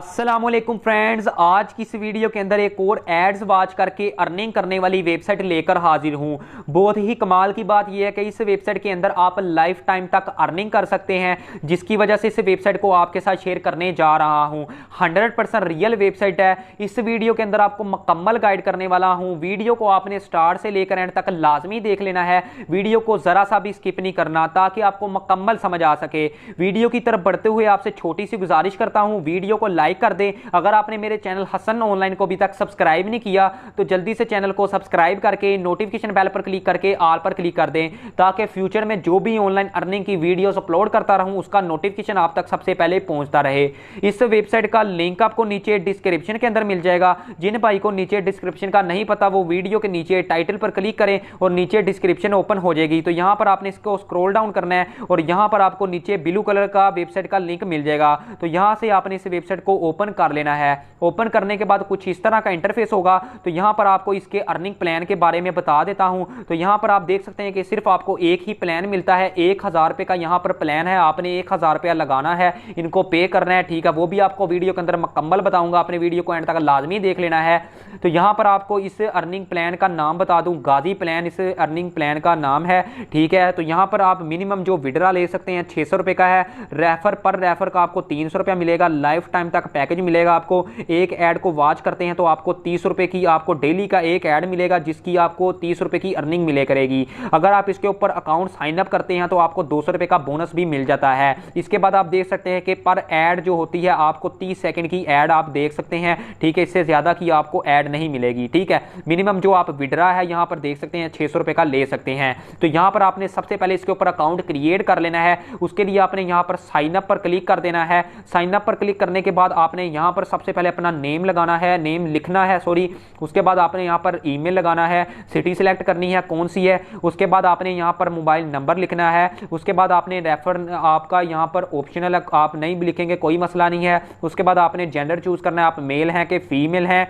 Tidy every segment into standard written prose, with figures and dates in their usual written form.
अस्सलामुअलैकुम फ्रेंड्स, आज की इस वीडियो के अंदर एक और एड्स वॉच करके अर्निंग करने वाली वेबसाइट लेकर हाजिर हूं। बहुत ही कमाल की बात यह है कि इस वेबसाइट के अंदर आप लाइफ टाइम तक अर्निंग कर सकते हैं, जिसकी वजह से इस वेबसाइट को आपके साथ शेयर करने जा रहा हूं। 100% रियल वेबसाइट है। इस वीडियो के अंदर आपको मुकम्मल गाइड करने वाला हूं। वीडियो को आपने स्टार्ट से लेकर एंड तक लाजमी देख लेना है। वीडियो को जरा सा भी स्किप नहीं करना ताकि आपको मुकम्मल समझ आ सके। वीडियो की तरफ बढ़ते हुए आपसे छोटी सी गुजारिश करता हूं, वीडियो को लाइक कर दें। अगर आपने मेरे चैनल हसन ऑनलाइन को अभी तक सब्सक्राइब नहीं किया तो जल्दी से चैनल को सब्सक्राइब करके नोटिफिकेशन बेल पर क्लिक करके ऑल पर क्लिक कर दें, ताकि फ्यूचर में जो भी ऑनलाइन अर्निंग की वीडियोस अपलोड करता रहूं उसका नोटिफिकेशन आप तक सबसे पहले पहुंचता रहे। इस वेबसाइट का लिंक आपको नीचे डिस्क्रिप्शन के अंदर मिल जाएगा। जिन भाई को नीचे डिस्क्रिप्शन का नहीं पता वो वीडियो के नीचे टाइटल पर क्लिक करें और नीचे डिस्क्रिप्शन ओपन हो जाएगी। तो यहां पर आपने इसको स्क्रॉल डाउन करना है और यहां पर आपको नीचे ब्लू कलर का वेबसाइट का लिंक मिल जाएगा। तो यहां से आपने इस वेबसाइट को ओपन कर लेना है। ओपन करने के बाद कुछ इस तरह का इंटरफेस होगा। तो यहां पर आपको इसके अर्निंग प्लान के बारे में बता देता हूं। तो यहां पर आप देख सकते हैं कि सिर्फ आपको एक ही प्लान मिलता है। 1000 रुपए का यहां पर प्लान है। आपने 1000 रुपया लगाना है, इनको पे करना है, ठीक है। वो भी आपको वीडियो के अंदर मुकम्मल बताऊंगा, अपने वीडियो को एंड तक लाजमी देख लेना है। तो यहां पर आपको इस अर्निंग प्लान का नाम बता दूं, गाजी प्लान इस अर्निंग प्लान का नाम है, ठीक है। तो यहां पर आप मिनिमम जो विड्रा ले सकते हैं 600 रुपए का है। रेफर पर रेफर का आपको 300 रुपया मिलेगा। लाइफ टाइम तक पैकेज मिलेगा आपको। एक ऐड को वॉच करते हैं तो आपको 30 रुपए की आपको डेली का एक ऐड मिलेगा, जिसकी आपको 30 रुपए की अर्निंग मिले करेगी। अगर आप इसके ऊपर अकाउंट साइन अप करते हैं तो आपको 200 रुपए का बोनस भी मिल जाता है। इसके बाद आप देख सकते हैं कि पर ऐड जो होती है आपको 30 सेकंड की ऐड आप देख सकते हैं, ठीक है। इससे ज्यादा की आपको ऐड नहीं मिलेगी, ठीक है। मिनिमम जो आप विड्रा है यहां पर देख सकते हैं 600 रुपए का ले सकते हैं। तो यहां पर आपने सबसे पहले इसके ऊपर अकाउंट क्रिएट कर लेना है। उसके लिए आपने यहां पर साइन अप पर क्लिक कर देना है। साइन अप पर क्लिक करने के बाद आपने यहां पर सबसे पहले अपना नेम लगाना है, नेम लिखना है, सॉरी। उसके बाद आपने यहां पर ईमेल लगाना है, सिटी सिलेक्ट करनी है कौन सी है। उसके बाद आपने यहां पर मोबाइल नंबर लिखना है। उसके बाद आपने रेफर आपका यहां पर ऑप्शनल आप नहीं भी लिखेंगे कोई मसला नहीं है। उसके बाद आपने जेंडर चूज करना है, आप मेल हैं कि फीमेल हैं।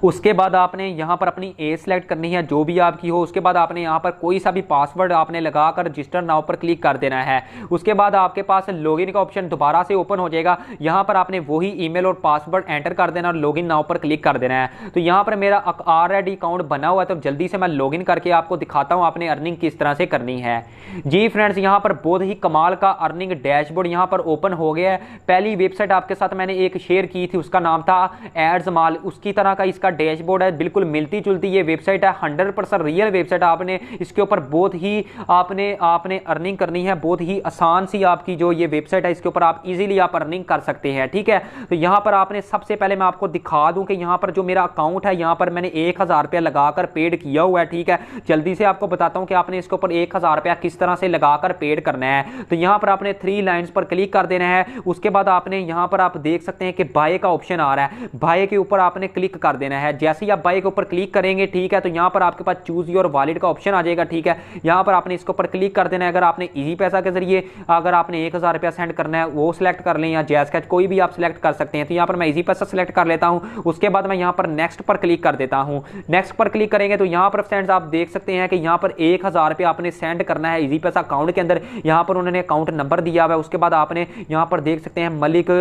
उसके बाद आपने यहां पर अपनी एज सेलेक्ट करनी है जो भी आपकी हो। उसके बाद आपने यहां पर कोई सा भी पासवर्ड आपने लगाकर रजिस्टर नाउ पर क्लिक कर देना है। उसके बाद आपके पास लॉगिन का ऑप्शन दोबारा से ओपन हो जाएगा। यहां पर आपने वही ईमेल और पासवर्ड एंटर कर देना और लॉगिन नाउ पर क्लिक कर देना है। तो यहां पर मेरा ऑलरेडी अकाउंट बना हुआ है, तो जल्दी से मैं लॉगिन करके आपको दिखाता हूं आपने अर्निंग किस तरह से करनी है। जी फ्रेंड्स, यहां पर बहुत ही कमाल का अर्निंग डैशबोर्ड यहां पर ओपन हो गया है। पहली वेबसाइट आपके साथ मैंने एक शेयर की थी, उसका नाम था एड्स माल। उसकी तरह का इसका डैशबोर्ड है, बिल्कुल मिलती जुलती ये वेबसाइट है। 100% रियल वेबसाइट। आपने इसके ऊपर बहुत ही आपने अर्निंग करनी है। बहुत ही आसान सी आपकी जो ये वेबसाइट है, इसके ऊपर आप इजीली आप अर्निंग कर सकते हैं, ठीक है। तो यहां पर आपने सबसे पहले मैं आपको दिखा दूं कि यहां पर जो मेरा अकाउंट है यहां पर मैंने 1000 रुपया लगाकर पेड किया हुआ है, ठीक है। जल्दी से आपको बताता हूं कि आपने इसके ऊपर 1000 रुपया किस तरह से लगाकर पेड करना है। तो यहां पर आपने 3 लाइंस पर क्लिक कर देना है। उसके बाद आपने यहां पर आप देख सकते हैं कि बाय का ऑप्शन आ रहा है, बाय के ऊपर आपने क्लिक कर देना है। जैसे ही आप बाय के ऊपर क्लिक करेंगे, ठीक है, तो यहां पर आपके पास चूज योर वॉलेट का ऑप्शन आ जाएगा, ठीक है। यहां पर आपने इसके ऊपर क्लिक कर देना है। अगर आपने इजी पैसा के जरिए अगर आपने 1000 रुपया सेंड करना है वो सिलेक्ट कर लें, या जैज़कैश कोई भी आप सिलेक्ट कर सकते हैं। तो यहां पर मैं इजी पैसा सिलेक्ट कर लेता हूं। उसके बाद मैं यहां पर नेक्स्ट पर क्लिक कर देता हूं। नेक्स्ट पर क्लिक करेंगे तो यहां पर फ्रेंड्स आप देख सकते हैं कि यहां पर 1000 रुपया आपने सेंड करना है इजी पैसा अकाउंट के अंदर। यहां पर उन्होंने अकाउंट नंबर दिया हुआ है। उसके बाद आपने यहां पर देख सकते हैं मलिक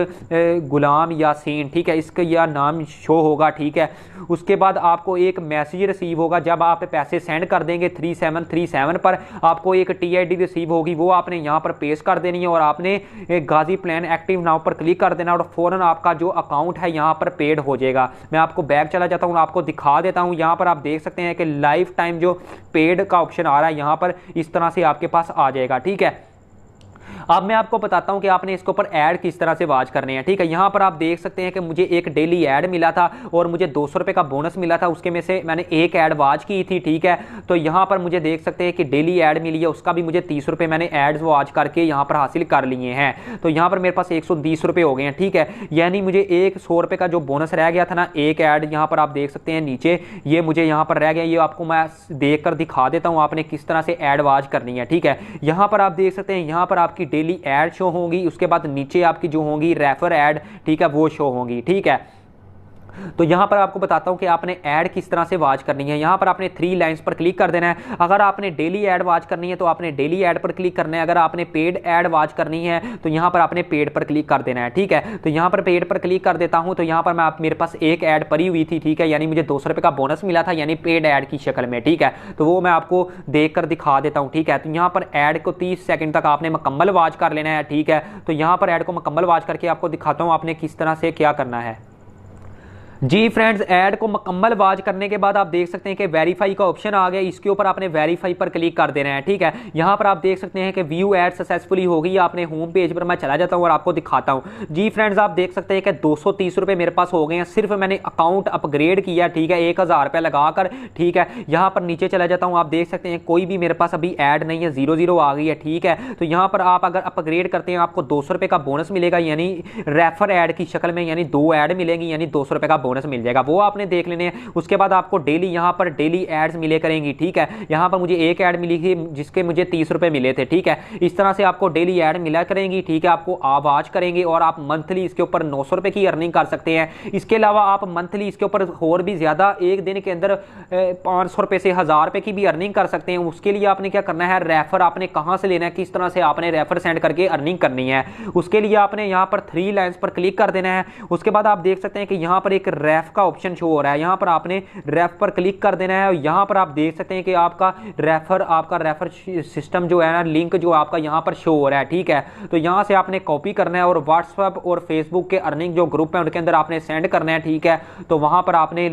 गुलाम यासीन, ठीक है, इसका यह नाम शो होगा, ठीक है। उसके बाद आपको एक मैसेज रिसीव होगा जब आप पैसे सेंड कर देंगे 3737 पर आपको एक टीआईडी रिसीव होगी, वो आपने यहां पर पेस्ट कर देनी है और आपने गाजी प्लान एक्टिव नाउ पर क्लिक कर देना और फौरन आपका जो अकाउंट है यहां पर पेड हो जाएगा। मैं आपको बैक चला जाता हूं, आपको दिखा देता हूं। यहां पर आप देख सकते हैं कि लाइफ टाइम जो पेड का ऑप्शन आ रहा है यहां पर इस तरह से आपके पास आ जाएगा, ठीक है। अब मैं आपको बताता हूं कि आपने इसके ऊपर ऐड किस तरह से वॉच करने हैं, ठीक है। यहां पर आप देख सकते हैं कि मुझे एक डेली ऐड मिला था और मुझे 200 रुपए का बोनस मिला था। उसके में से मैंने एक ऐड वॉच की थी, ठीक है। तो यहां पर मुझे देख सकते हैं कि डेली ऐड मिली है, उसका भी मुझे 30 रुपए मैंने एड्स वॉच करके यहां पर हासिल कर लिए हैं। तो यहां पर मेरे पास 120 रुपए हो गए हैं, ठीक है। यानी मुझे एक 100 रुपए का जो बोनस रह गया था ना, एक ऐड यहां पर आप देख सकते हैं नीचे, ये मुझे यहां पर रह गया। ये आपको मैं देख कर दिखा देता हूं आपने किस तरह से ऐड वॉच करनी है, ठीक है। यहां पर आप देख सकते हैं यहां पर आपकी डेली ऐड शो होंगी। उसके बाद नीचे आपकी जो होंगी रेफर ऐड, ठीक है, वो शो होंगी, ठीक है। तो यहाँ पर आपको बताता हूँ कि आपने ऐड किस तरह से वॉच करनी है। यहाँ पर आपने 3 लाइंस पर क्लिक कर देना है। अगर आपने डेली ऐड वॉच करनी है तो आपने डेली ऐड पर क्लिक करना है। अगर आपने पेड ऐड वॉच करनी है तो यहाँ पर आपने पेड पर क्लिक कर देना है, ठीक है। तो यहाँ पर पेड पर क्लिक कर देता हूँ। तो यहाँ पर मेरे पास एक ऐड पड़ी हुई थी, ठीक है, यानी मुझे 200 रुपये का बोनस मिला था, यानी पेड ऐड की शक्ल में, ठीक है। तो वो मैं आपको देख कर दिखा देता हूँ, ठीक है। तो यहाँ पर ऐड को 30 सेकंड तक आपने मुकम्मल वॉच कर लेना है, ठीक है। तो यहाँ पर ऐड को मुकम्मल वॉच करके आपको दिखाता हूँ आपने किस तरह से क्या करना है। जी फ्रेंड्स, ऐड को मुकम्मल वॉच करने के बाद आप देख सकते हैं कि वेरीफाई का ऑप्शन आ गया। इसके ऊपर आपने वेरीफाई पर क्लिक कर देना है, ठीक है। यहाँ पर आप देख सकते हैं कि व्यू ऐड सक्सेसफुली हो गई। आपने होम पेज पर मैं चला जाता हूँ और आपको दिखाता हूँ। जी फ्रेंड्स, आप देख सकते हैं कि 230 रुपये मेरे पास हो गए हैं। सिर्फ मैंने अकाउंट अपग्रेड किया, ठीक है, 1000 रुपये लगाकर, ठीक है। यहाँ पर नीचे चला जाता हूँ। आप देख सकते हैं कोई भी मेरे पास अभी ऐड नहीं है, 0 आ गई है, ठीक है। तो यहाँ पर आप अगर अपग्रेड करते हैं आपको 200 रुपये का बोनस मिलेगा, यानी रेफर ऐड की शक्ल में, यानी 2 ऐड मिलेंगी, यानी 200 रुपये का बोनस मिल जाएगा। वो आपने देख लेने हैं। उसके बाद आपको डेली यहाँ पर डेली एड्स मिले करेंगी, ठीक है। यहाँ पर मुझे एक ऐड मिली थी जिसके मुझे 30 रुपए मिले थे, ठीक है। इस तरह से आपको डेली ऐड मिला करेंगी, ठीक है। आपको आवाज करेंगे और आप मंथली इसके ऊपर 900 रुपए की अर्निंग कर सकते हैं। इसके अलावा आप मंथली इसके ऊपर और भी ज्यादा एक दिन के अंदर 500 रुपए से 1000 रुपए की भी अर्निंग कर सकते हैं। उसके लिए आपने क्या करना है, रेफर आपने कहां से लेना है, किस तरह से आपने रेफर सेंड करके अर्निंग करनी है, उसके लिए आपने यहाँ पर 3 लाइंस पर क्लिक कर देना है। उसके बाद आप देख सकते हैं कि यहाँ पर एक रेफ का ऑप्शन शो हो रहा है। यहाँ पर आपने रेफ पर क्लिक कर देना है और यहाँ पर आप देख सकते हैं कि आपका रेफर सिस्टम जो है ना, लिंक जो आपका यहाँ पर शो हो रहा है, ठीक है। तो यहाँ से आपने कॉपी करना है और व्हाट्सएप और फेसबुक के अर्निंग जो ग्रुप है उनके अंदर आपने सेंड करना है, ठीक है। तो वहाँ पर आपने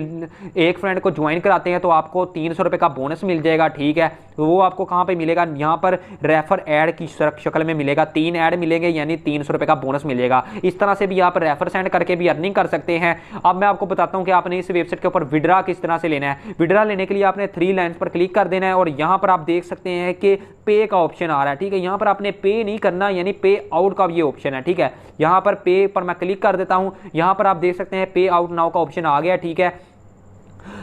एक फ्रेंड को ज्वाइन कराते हैं तो आपको 300 रुपये का बोनस मिल जाएगा, ठीक है। तो वो आपको कहाँ पे मिलेगा, यहाँ पर रेफर ऐड की शक्ल में मिलेगा। 3 ऐड मिलेंगे यानी 300 रुपये का बोनस मिलेगा। इस तरह से भी आप रेफर सेंड करके भी अर्निंग कर सकते हैं। अब मैं आपको बताता हूँ कि आपने इस वेबसाइट के ऊपर विड्रा किस तरह से लेना है। विड्रा लेने के लिए आपने 3 लाइंस पर क्लिक कर देना है और यहाँ पर आप देख सकते हैं कि पे का ऑप्शन आ रहा है, ठीक है। यहाँ पर आपने पे नहीं करना, यानी पे आउट का ये ऑप्शन है, ठीक है। यहाँ पर पे पर मैं क्लिक कर देता हूँ। यहाँ पर आप देख सकते हैं पे आउट नाउ का ऑप्शन आ गया, ठीक है।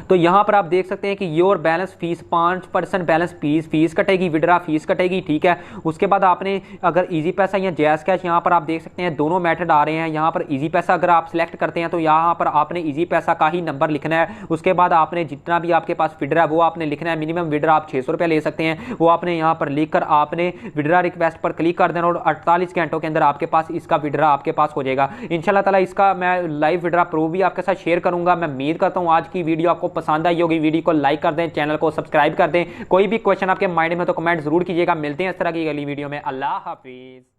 तो यहां पर आप देख सकते हैं कि your balance fees 5% balance fees कटेगी, विड्रा फीस कटेगी, ठीक है। उसके बाद आपने अगर इजी पैसा या जैज कैश, यहां पर आप देख सकते हैं दोनों मेथड आ रहे हैं। यहां पर इजी पैसा अगर आप सिलेक्ट करते हैं तो यहां पर आपने इजी पैसा का ही नंबर लिखना है। उसके बाद आपने जितना भी आपके पास विड्रा है वो आपने लिखना है। मिनिमम विड्रा आप 600 रुपये ले सकते हैं, वो आपने यहाँ पर लिखकर आपने विड्रा रिक्वेस्ट पर क्लिक कर देना और 48 घंटों के अंदर आपके पास इसका विड्रा आपके पास हो जाएगा। इंशाल्लाह ताला इसका मैं लाइव विड्रा प्रूफ भी आपके साथ शेयर करूंगा। मैं उम्मीद करता हूँ आज की वीडियो आपको पसंद आई होगी। वीडियो को लाइक कर दें, चैनल को सब्सक्राइब कर दें। कोई भी क्वेश्चन आपके माइंड में तो कमेंट जरूर कीजिएगा। मिलते हैं इस तरह की अगली वीडियो में। अल्लाह हाफिज।